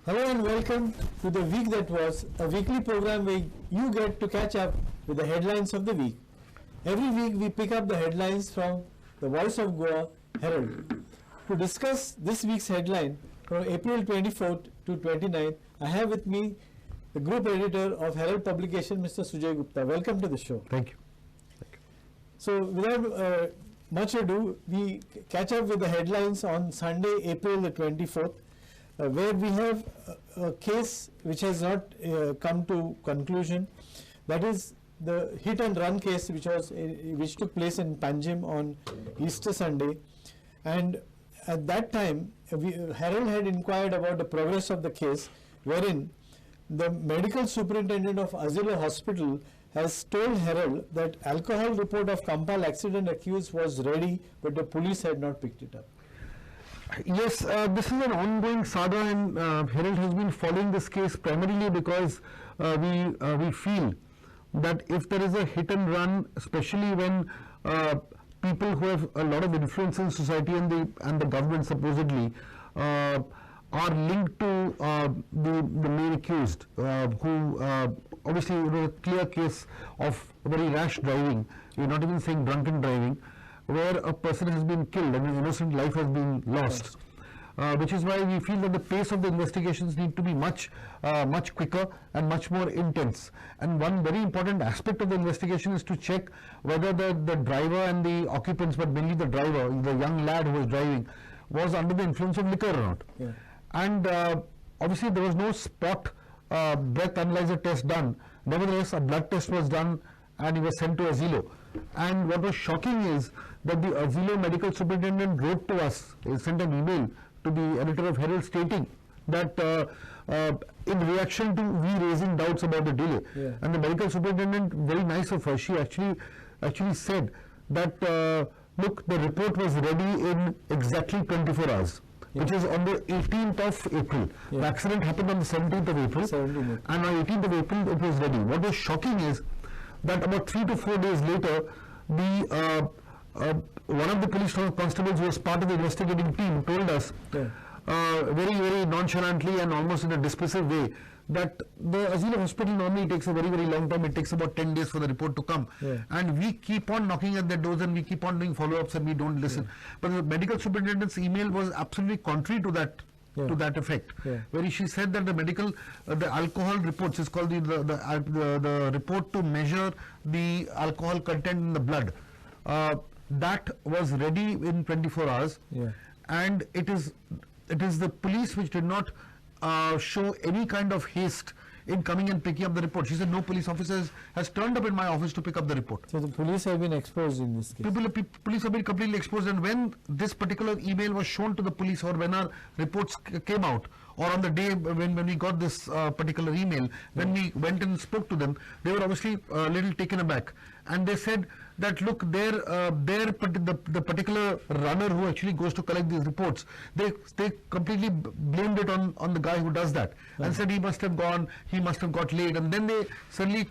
Hello and welcome to the week that was, a weekly program where you get to catch up with the headlines of the week. Every week we pick up the headlines from the Voice of Goa, Herald. To discuss this week's headline from April 24th to 29th, I have with me the group editor of Herald publication, Mr. Sujay Gupta. Welcome to the show. Thank you. So without much ado, we catch up with the headlines on Sunday, April the 24th. Where we have a case which has not come to conclusion, that is the hit and run case which took place in Panjim on Easter Sunday, and at that time Herald had inquired about the progress of the case, wherein the medical superintendent of Azilo Hospital has told Herald that alcohol report of Kampal accident accused was ready, but the police had not picked it up. Yes, this is an ongoing saga, and Herald has been following this case primarily because we feel that if there is a hit and run, especially when people who have a lot of influence in society and the government supposedly are linked to the main accused, who obviously a clear case of very rash driving. We're not even saying drunken driving, where a person has been killed and an innocent life has been lost, which is why we feel that the pace of the investigations need to be much quicker and much more intense. And one very important aspect of the investigation is to check whether the driver and the occupants, but mainly the driver, the young lad who was driving, was under the influence of liquor or not. Yeah. And obviously there was no spot breath analyzer test done. Nevertheless, a blood test was done and he was sent to Azilo. And what was shocking is that the Azilo medical superintendent wrote to us, sent an email to the editor of Herald stating that in reaction to we raising doubts about the delay, and the medical superintendent, very nice of her, she actually said that look, the report was ready in exactly 24 hours. Which is on the 18th of April. The accident happened on the 17th of April, and on 18th of April it was ready. What was shocking is that about 3 to 4 days later, one of the police constables who was part of the investigating team told us very nonchalantly and almost in a dismissive way that the Azilo hospital normally takes a very long time. It takes about 10 days for the report to come, and we keep on knocking at their doors and we keep on doing follow-ups and we don't listen. But the medical superintendent's email was absolutely contrary to that. To that effect, where she said that the alcohol reports is called the report to measure the alcohol content in the blood, that was ready in 24 hours, and it is the police which did not show any kind of haste in coming and picking up the report. She said no police officer has turned up in my office to pick up the report. So the police have been exposed in this case. Police have been completely exposed, and when this particular email was shown to the police, or when our reports came out, or on the day when we got this particular email, when we went and spoke to them, they were obviously a little taken aback, and they said that look, the particular runner who actually goes to collect these reports, they completely blamed it on the guy who does that, and said he must have got late, and then they suddenly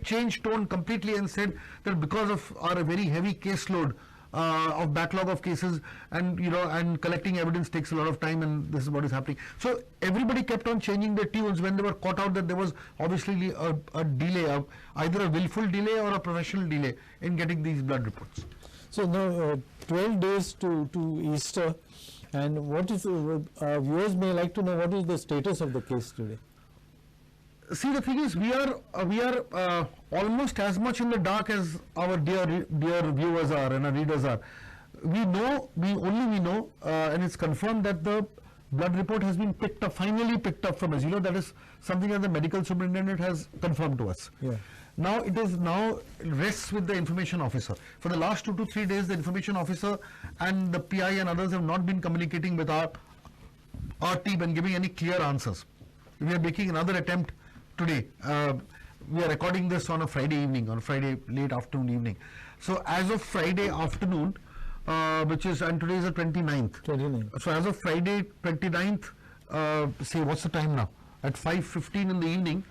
changed tone completely and said that because of our very heavy caseload of backlog of cases, and collecting evidence takes a lot of time, and this is what is happening. So everybody kept on changing their tunes when they were caught out that there was obviously a delay, either a willful delay or a professional delay in getting these blood reports. So now 12 days to Easter, and what is viewers may like to know what is the status of the case today? See, the thing is, we are almost as much in the dark as our dear viewers are and our readers are. We know, and it's confirmed that the blood report has been finally picked up from Azilo. That is something that the medical superintendent has confirmed to us. Now it rests with the information officer. For the last 2 to 3 days, the information officer and the PI and others have not been communicating with our team and giving any clear answers. We are making another attempt today. We are recording this on a Friday evening, on a Friday late afternoon evening. So as of Friday afternoon, and today is the 29th. So as of Friday 29th, say what's the time now? At 5:15 in the evening,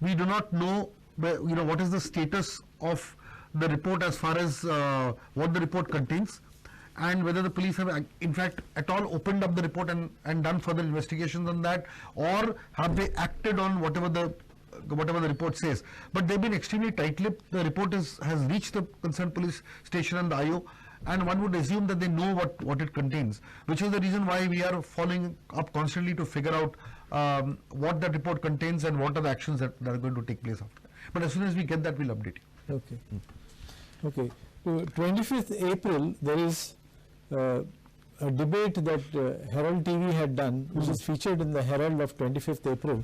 we do not know what is the status of the report as far as what the report contains, and whether the police have in fact at all opened up the report and done further investigations on that, or have they acted on whatever the report says. But they've been extremely tight-lipped. The report has reached the concerned police station and the IO, and one would assume that they know what it contains, which is the reason why we are following up constantly to figure out what that report contains and what are the actions that are going to take place after. But as soon as we get that, we'll update you. Okay. Okay. 25th April, there is a debate that Herald TV had done, which is featured in the Herald of 25th April,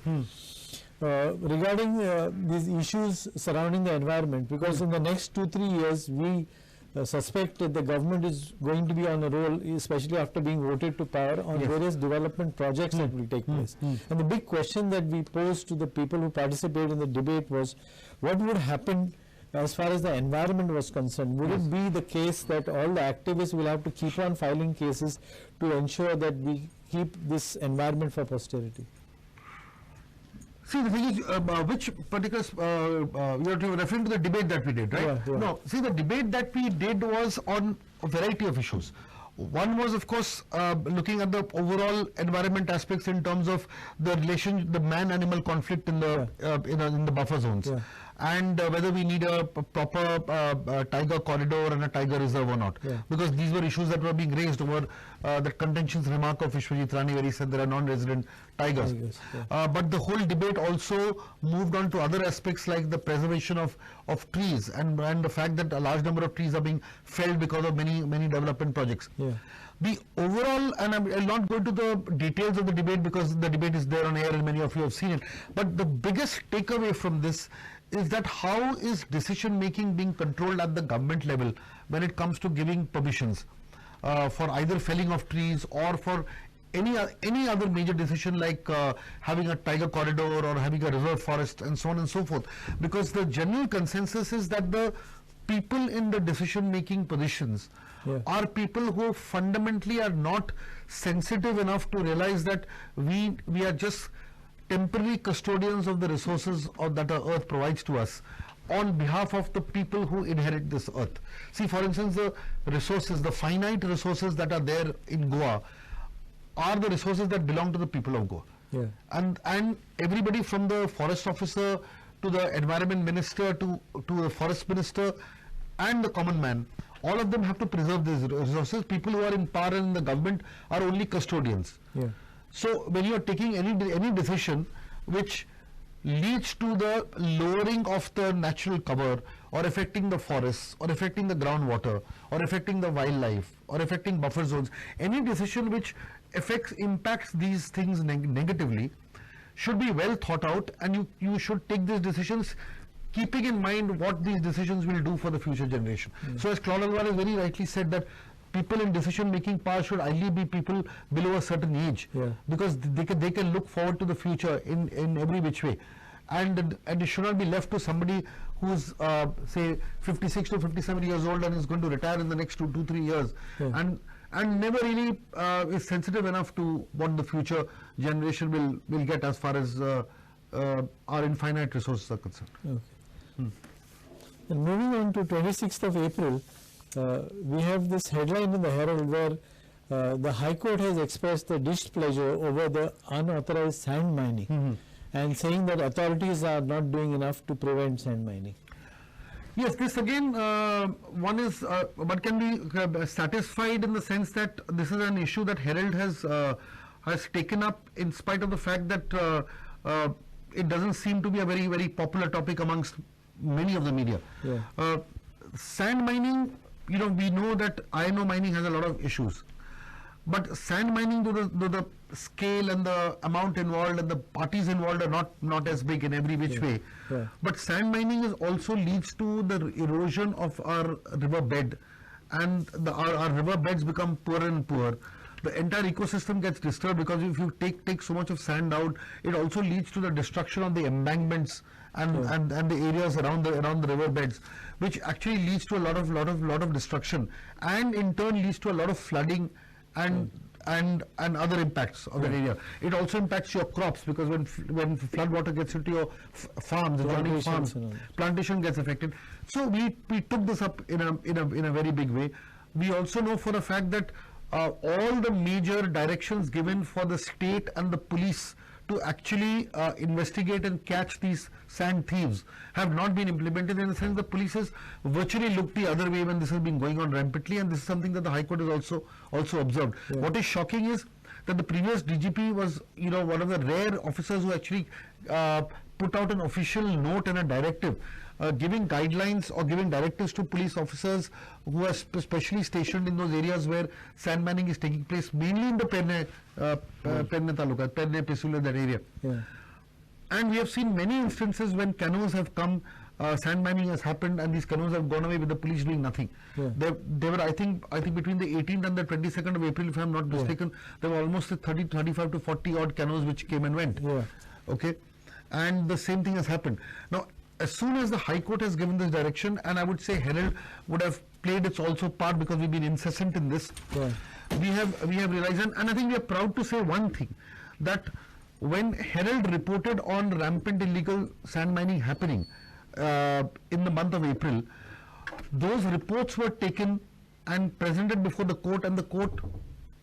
regarding these issues surrounding the environment, because in the next 2-3 years, we suspect that the government is going to be on a roll, especially after being voted to power, on various development projects that will take place. And the big question that we posed to the people who participated in the debate was, what would happen as far as the environment was concerned? Would it be the case that all the activists will have to keep on filing cases to ensure that we keep this environment for posterity? See, the thing is, which particular, you are referring to the debate that we did, right? Yeah, yeah. No, see, the debate that we did was on a variety of issues. One was, of course, looking at the overall environment aspects in terms of the the man-animal conflict in the in the buffer zones, and whether we need a proper tiger corridor and a tiger reserve or not, because these were issues that were being raised over the contentions remark of Vishwajit Rani, where he said there are non-resident tigers. But the whole debate also moved on to other aspects like the preservation of trees and the fact that a large number of trees are being felled because of many development projects. The overall, and I'll not go into the details of the debate because the debate is there on air and many of you have seen it, but the biggest takeaway from this is that how is decision making being controlled at the government level when it comes to giving permissions for either felling of trees or for any other major decision like having a tiger corridor or having a reserve forest and so on and so forth. Because the general consensus is that the people in the decision making positions are people who fundamentally are not sensitive enough to realize that we are just temporary custodians of the resources that our earth provides to us on behalf of the people who inherit this earth. See, for instance, the resources, the finite resources that are there in Goa are the resources that belong to the people of Goa. And everybody from the forest officer to the environment minister to the forest minister and the common man, all of them have to preserve these resources. People who are in power and in the government are only custodians. So when you are taking any decision which leads to the lowering of the natural cover or affecting the forests or affecting the groundwater or affecting the wildlife or affecting buffer zones, any decision which impacts these things negatively should be well thought out, and you should take these decisions keeping in mind what these decisions will do for the future generation. So as Claude Alvar has very rightly said that people in decision making power should ideally be people below a certain age, because they can look forward to the future in every which way, and it should not be left to somebody who's say 56 to 57 years old and is going to retire in the next 2-3 years and never really is sensitive enough to what the future generation will get as far as our infinite resources are concerned. And moving on to 26th of April, we have this headline in the Herald where the High Court has expressed the displeasure over the unauthorized sand mining and saying that authorities are not doing enough to prevent sand mining. Yes, this again, one can be satisfied in the sense that this is an issue that Herald has taken up in spite of the fact that it doesn't seem to be a very popular topic amongst many of the media. Sand mining, we know that iron ore mining has a lot of issues, but sand mining, to the scale and the amount involved and the parties involved are not as big in every which way. But sand mining also leads to the erosion of our river bed, and our river beds become poorer and poorer. The entire ecosystem gets disturbed because if you take so much of sand out, it also leads to the destruction of the embankments and the areas around the river beds, which actually leads to a lot of destruction, and in turn leads to a lot of flooding and other impacts of that area. It also impacts your crops, because when flood water gets into your farms, adjoining farms, plantation gets affected. So we took this up in a very big way. we also know for a fact that all the major directions given for the state and the police to actually investigate and catch these sand thieves have not been implemented, in the sense the police has virtually looked the other way when this has been going on rampantly, and this is something that the High Court has also observed. Yeah. What is shocking is that the previous DGP was, one of the rare officers who actually put out an official note and a directive giving guidelines or giving directives to police officers who are specially stationed in those areas where sand mining is taking place, mainly in the Penne Taluka, Penne, Pisula, that area. Yeah. And we have seen many instances when canoes have come, sand mining has happened, and these canoes have gone away with the police doing nothing. Yeah. They were, I think between the 18th and the 22nd of April, if I am not mistaken, there were almost 35 to 40 odd canoes which came and went. Yeah. Okay, and the same thing has happened. Now, as soon as the High Court has given this direction, and I would say Herald would have played its also part, because we've been incessant in this. Yeah. We have realized, and I think we are proud to say one thing, that when Herald reported on rampant illegal sand mining happening in the month of April, those reports were taken and presented before the court, and the court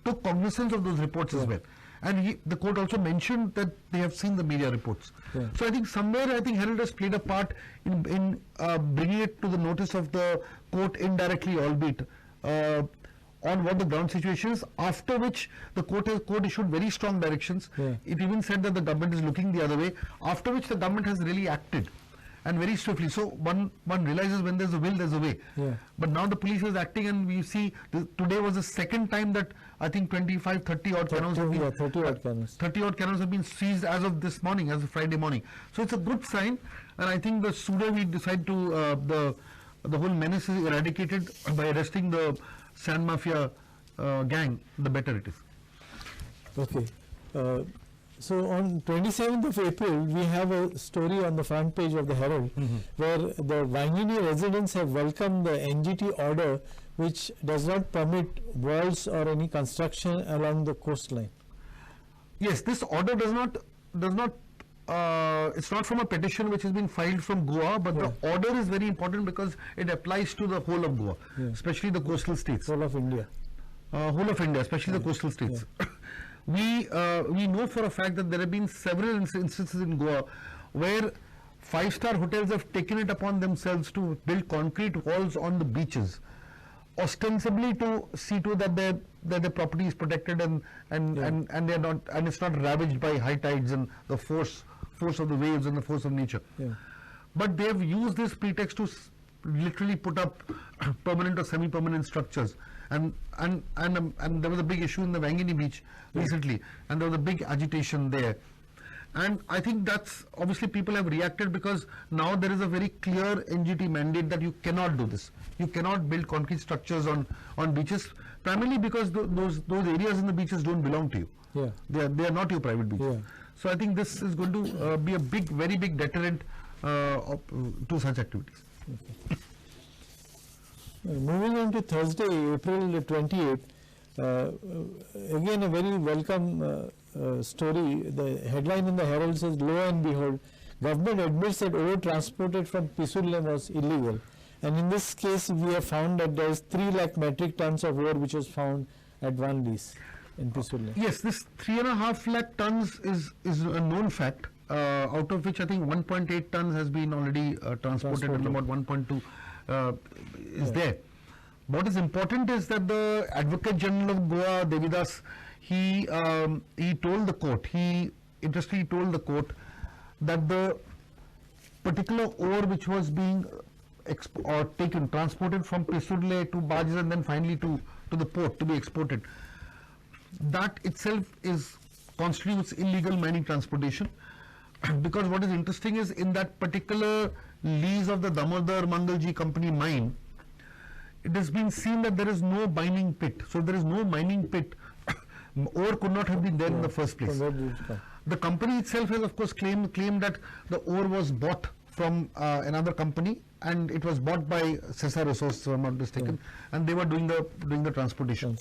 took cognizance of those reports as well. And the court also mentioned that they have seen the media reports. Yeah. So I think somewhere, Herald has played a part in bringing it to the notice of the court indirectly, albeit, on what the ground situation is, after which the court issued very strong directions. Yeah. It even said that the government is looking the other way, after which the government has really acted, and very swiftly. So one realizes when there's a will, there's a way. Yeah. But now the police is acting, and we see today was the second time that I think 25, 30 odd canoes have been, 30 odd canoes. 30 odd canoes have been seized as of this morning, as of Friday morning. So it's a good sign, and I think the sooner we decide to the whole menace is eradicated by arresting the sand mafia gang, the better it is. Okay. So on 27th of April, we have a story on the front page of the Herald, where the Wangini residents have welcomed the NGT order, which does not permit walls or any construction along the coastline. Yes, this order does not. It's not from a petition which has been filed from Goa, but the order is very important because it applies to the whole of Goa, especially the coastal states. Whole of India. Whole of India, especially the coastal states. We know for a fact that there have been several instances in Goa where five-star hotels have taken it upon themselves to build concrete walls on the beaches, ostensibly to see to that their property is protected and they're not, and it's not ravaged by high tides and the force of the waves and the force of nature. Yeah. But they have used this pretext to literally put up permanent or semi-permanent structures. And there was a big issue in the Wangini beach recently, and there was a big agitation there. And I think that's, obviously people have reacted because now there is a very clear NGT mandate that you cannot do this. You cannot build concrete structures on beaches, primarily because those areas in the beaches don't belong to you. Yeah. They are not your private beaches. Yeah. So I think this is going to be a very big deterrent to such activities. Okay. Moving on to Thursday, April 28th, again a very welcome story. The headline in the Herald says, lo and behold, government admits that ore transported from Pisulle was illegal. And in this case, we have found that there is 3 lakh metric tons of ore which was found at one lease in Pisulle. Yes, this 3.5 lakh tons is a known fact, out of which I think 1.8 tons has been already transported, and about 1.2 is there. What is important is that the Advocate General of Goa, Devidas, he told the court, he interestingly told the court that the particular ore which was being transported from Pisulle to barges and then finally to the port to be exported, that itself constitutes illegal mining transportation. Because what is interesting is, in that particular lease of the Damodar Mangalji Company mine, it has been seen that there is no mining pit. So there is no mining pit. Ore could not have been there in the first place. The company itself has of course claimed that the ore was bought from another company, and it was bought by Cesar Resources, if I am not mistaken, and they were doing the transportation.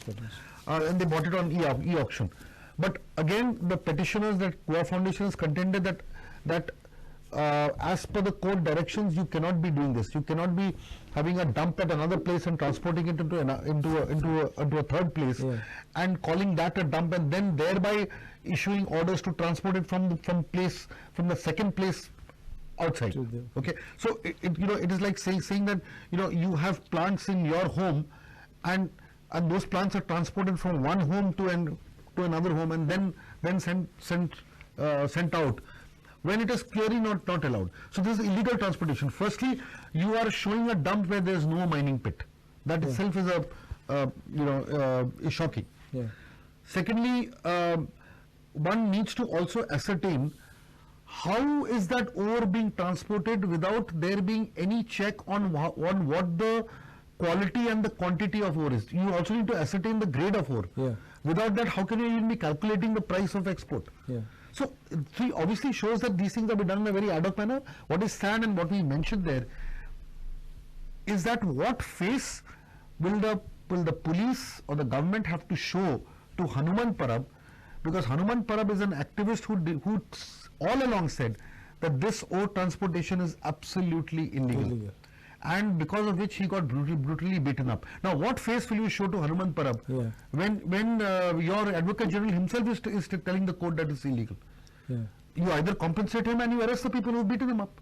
And they bought it on e-auction. But again, the petitioners, that Goa Foundation has contended that as per the court directions, you cannot be doing this. You cannot be having a dump at another place and transporting it into a third place, and calling that a dump, and then thereby issuing orders to transport it from the second place outside. Okay, so it is like saying that you have plants in your home, and those plants are transported from one home to another home, and then sent out, when it is clearly not allowed. So this is illegal transportation. Firstly, you are showing a dump where there is no mining pit. That itself is is shocking. Secondly, one needs to also ascertain how is that ore being transported without there being any check on what the quality and the quantity of ore is. You also need to ascertain the grade of ore. Without that, how can you even be calculating the price of export? So, it obviously shows that these things have been done in a very ad hoc manner. What is sad and what we mentioned there is that what face will the police or the government have to show to Hanuman Parab, because Hanuman Parab is an activist who all along said that this ore transportation is absolutely illegal. And because of which he got brutally beaten up. Now, what face will you show to Hanuman Parab when your Advocate General himself is telling the court that it's illegal? You either compensate him and you arrest the people who have beaten him up.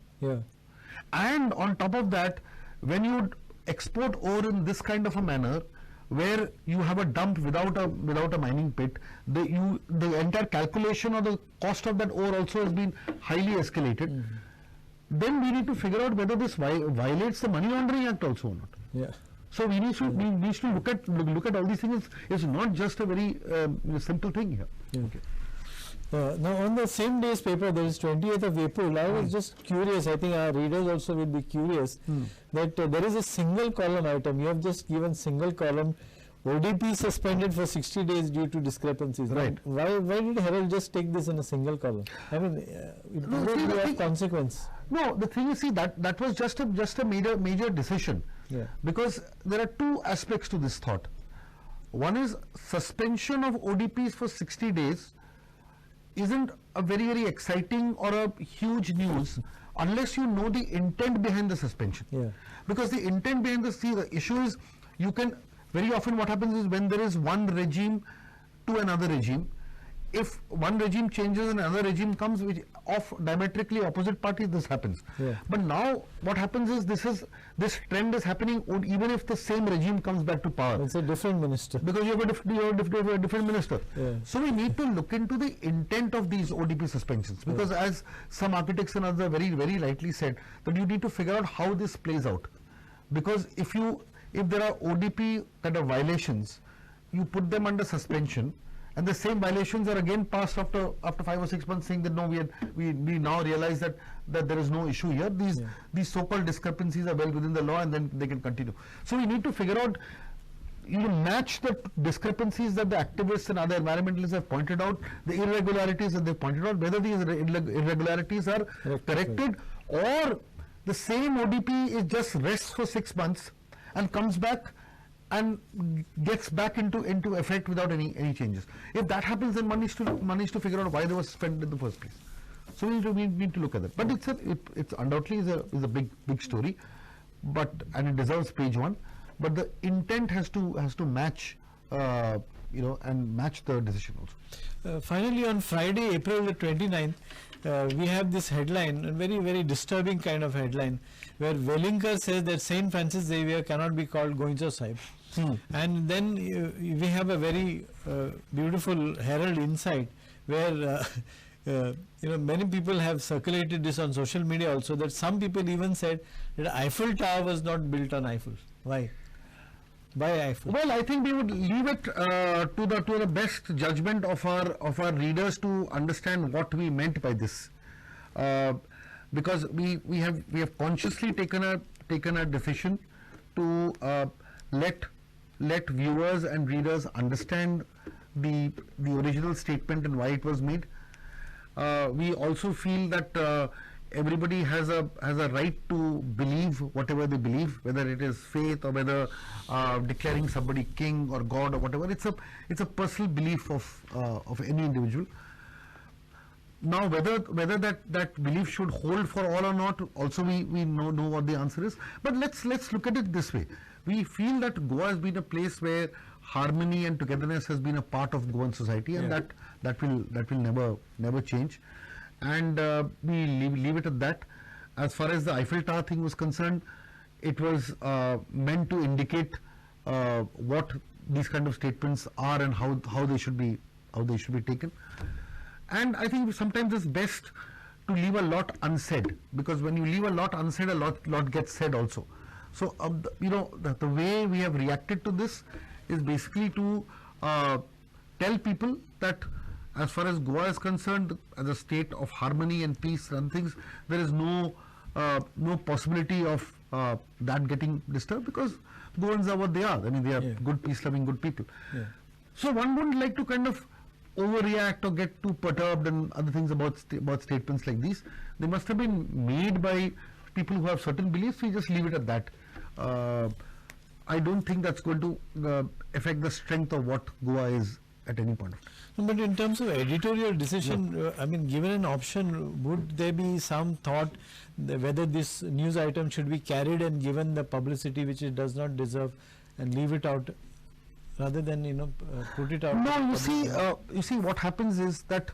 And on top of that, when you export ore in this kind of a manner, where you have a dump without a mining pit, the entire calculation of the cost of that ore also has been highly escalated. Then we need to figure out whether this violates the Money Laundering Act also or not. So we need to look at all these things. It's not just a very simple thing here. Now, on the same day's paper, there is 20th of April. I was just curious. I think our readers also will be curious that there is a single column item. You have just given single column. ODP suspended for 60 days due to discrepancies. Right. Why did Herald just take this in a single column? I mean, it would be of consequence. No, the thing is, that was just a major decision. Because there are two aspects to this thought. One is suspension of ODPs for 60 days isn't a very exciting or a huge news unless you know the intent behind the suspension. Because the intent behind the issue is, you can very often what happens is, when there is one regime to another regime, if one regime changes and another regime comes which of diametrically opposite parties, this happens. But now what happens is, this trend is happening even if the same regime comes back to power. It's a different minister. Because you have a different minister. So we need to look into the intent of these ODP suspensions, because as some architects and others very rightly said, that you need to figure out how this plays out. Because if there are ODP kind of violations, you put them under suspension, and the same violations are again passed after 5 or 6 months, saying that no, we now realize that there is no issue here. These so-called discrepancies are well within the law, and then they can continue. So we need to figure out, match the discrepancies that the activists and other environmentalists have pointed out, the irregularities that they've pointed out, whether these irregularities are corrected, or the same ODP is just rests for 6 months and comes back and gets back into effect without any changes. If that happens, then one needs to figure out why they were suspended in the first place. So we need to look at that. But it's undoubtedly is a big story, and it deserves page one. But the intent has to match, and match the decision also. Finally, on Friday, April the 29th, we have this headline, a very disturbing kind of headline, where Wellinkar says that Saint Francis Xavier cannot be called Goencho Saib. And then we have a very beautiful Herald insight, where many people have circulated this on social media also, that some people even said that Eiffel Tower was not built on Eiffel. Why? By Eiffel. Well, I think we would leave it to the best judgment of our readers to understand what we meant by this, because we have consciously taken a decision to let viewers and readers understand the original statement and why it was made. We also feel that everybody has a right to believe whatever they believe, whether it is faith or whether declaring somebody king or god or whatever. It's a personal belief of any individual. Now whether that belief should hold for all or not, also we know what the answer is. But let's look at it this way. We feel that Goa has been a place where harmony and togetherness has been a part of Goan society, and that will never change. And we leave it at that. As far as the Eiffel Tower thing was concerned, it was meant to indicate what these kind of statements are and how they should be taken. And I think sometimes it's best to leave a lot unsaid, because when you leave a lot unsaid, a lot gets said also. So the way we have reacted to this is basically to tell people that as far as Goa is concerned, as a state of harmony and peace and things, there is no possibility of that getting disturbed, because Goans are what they are. I mean, they are good, peace-loving, good people. Yeah. So one wouldn't like to kind of overreact or get too perturbed and other things about statements like these. They must have been made by people who have certain beliefs. We just leave it at that. I don't think that's going to affect the strength of what Goa is at any point of time. No, but in terms of editorial decision, I mean, given an option, would there be some thought whether this news item should be carried and given the publicity which it does not deserve, and leave it out rather than put it out? No, you see what happens is that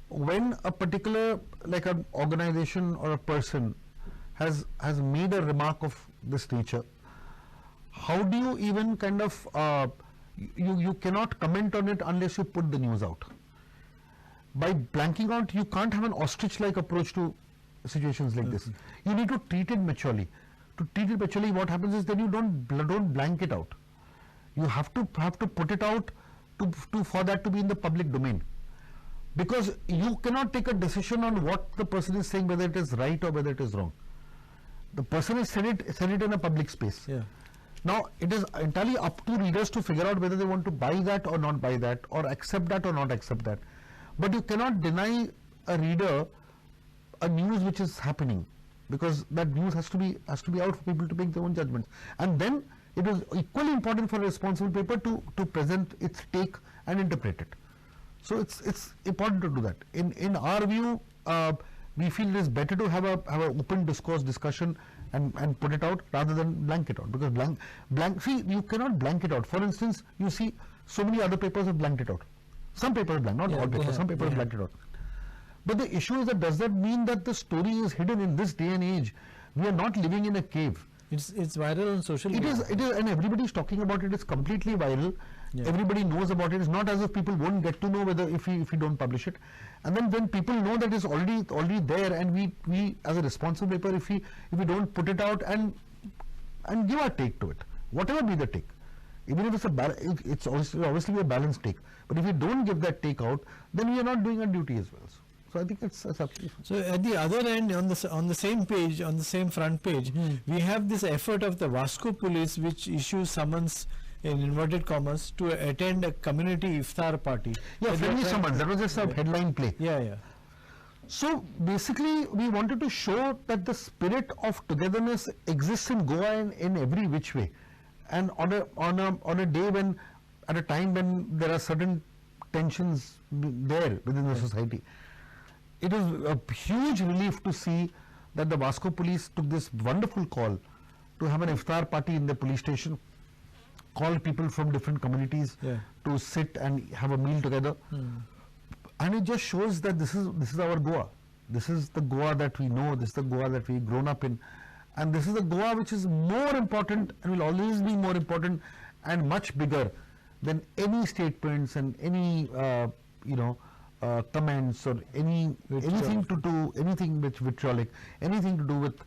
when a particular, like an organization or a person has made a remark of this nature, how do you even kind of you cannot comment on it unless you put the news out. By blanking out, you can't have an ostrich-like approach to situations like this. You need to treat it maturely. To treat it maturely, what happens is then you don't blank it out. You have to put it out for that to be in the public domain, because you cannot take a decision on what the person is saying, whether it is right or whether it is wrong. The person has said it in a public space. Yeah. Now it is entirely up to readers to figure out whether they want to buy that or not buy that, or accept that or not accept that. But you cannot deny a reader a news which is happening, because that news has to be out for people to make their own judgments. And then it is equally important for a responsible paper to present its take and interpret it. So it's important to do that. In our view, we feel it is better to have an open discussion and put it out rather than blank it out, because see, you cannot blank it out. For instance, you see so many other papers have blanked it out. Some papers blank, not all papers, some papers blanked it out. But the issue is that does that mean that the story is hidden in this day and age? We are not living in a cave. It's viral on social media. It is, and everybody is talking about it. It's completely viral. Yeah. Everybody knows about it. It's not as if people won't get to know whether if we don't publish it. And then when people know that it's already there, and we as a responsible paper, if we don't put it out and give our take to it, whatever be the take, even if it's obviously a balanced take. But if we don't give that take out, then we are not doing our duty as well. So I think it's absolutely fine. So at the other end, on the same page, on the same front page, we have this effort of the Vasco police, which issues summons, in inverted commas, to attend a community iftar party. Yeah, friendly summons. That was just a headline play. Yeah. So basically, we wanted to show that the spirit of togetherness exists in Goa in every which way, and on a day when, at a time when there are certain tensions there within the society. It is a huge relief to see that the Vasco police took this wonderful call to have an iftar party in the police station, call people from different communities to sit and have a meal together. And it just shows that this is our Goa. This is the Goa that we know, this is the Goa that we've grown up in, and this is the Goa which is more important and will always be more important and much bigger than any statements and any comments or anything to do, anything which vitriolic, anything to do with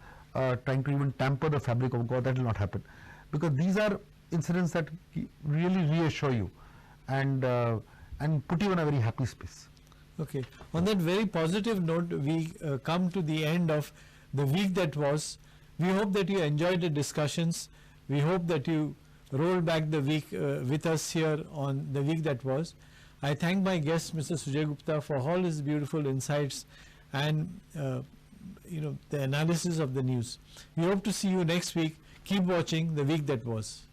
trying to even tamper the fabric of Goa. That will not happen, because these are incidents that really reassure you and put you in a very happy space. Okay. On that very positive note, we come to the end of the week that was. We hope that you enjoyed the discussions. We hope that you roll back the week with us here on the week that was. I thank my guest, Mr. Sujay Gupta, for all his beautiful insights and the analysis of the news. We hope to see you next week. Keep watching The Week That Was.